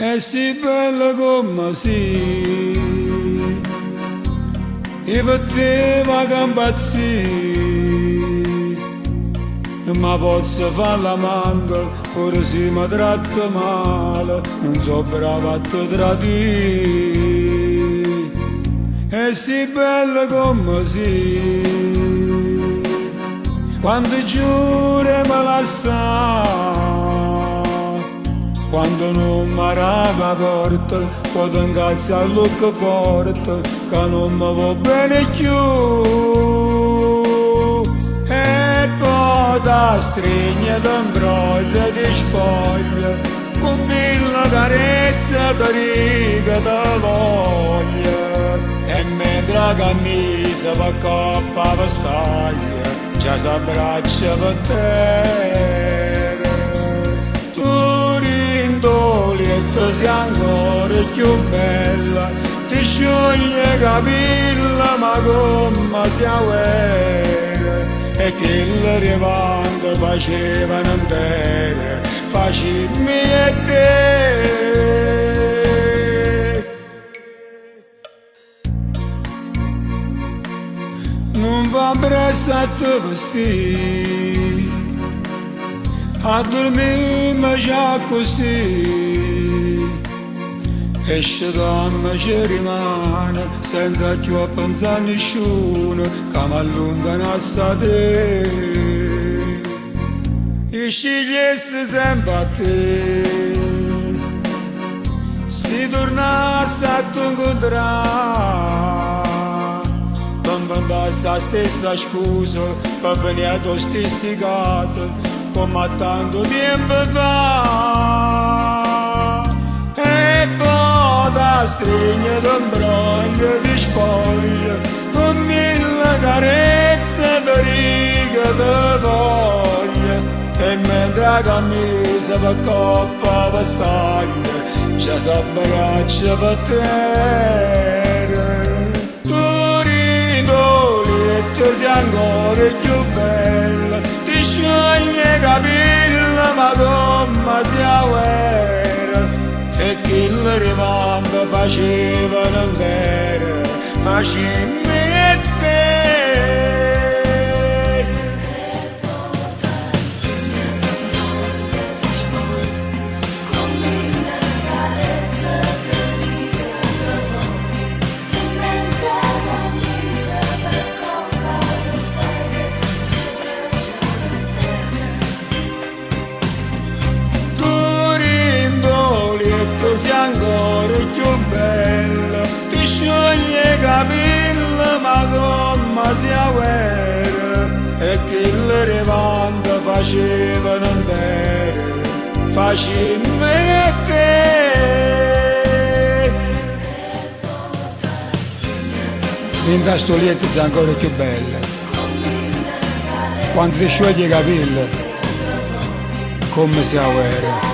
è sì bello come sì, e per te va che impazzì, non mi posso fare l'amante, pure se mi tratta male, non so bravo a te tradire, è sì bello come sì, quando giuro me la sa. Quando non mi la porta, quando incazzo a lucco forte, che non mi va bene più. E poi da stringe, t'imbroglia, ti spoglia, con mille carezze ti riga, ti voglia. E mentre la camisa va coppa per staglia, già s'abbraccia per te. Sei ancora più bella, ti scioglie capilla ma come si avere, e che le rivante facevano intere, facimmi e te. Non va pressa a te vestire, a dormire già così. Esce dammi ci rimane, senza più a pensare a nessuno, che mi allontana da te. E scegliessi sempre a te, si tornasse a te incontrare, non inventasse la stessa scusa, per venire a tua stessa casa, come tanto tempo fa. E poi da stringe, t'imbroglia, ti spoglia, con mille carezze ti riga, ti voglia. E mentre la camisa va coppa per staglia, già s'abbraccia per terra. Tu rindoli e tu sei ancora più bella, ti scioglie capilla ma come si avere, e chi le rimanda facevano intere, facimmi e te. Sei ancora più bella, ti scioglie capilla ma come si avere, e che le rivante facevano intere, facimmi e te. L'intastolietta sei ancora più bella, quando ti scioglie capilla come si avere.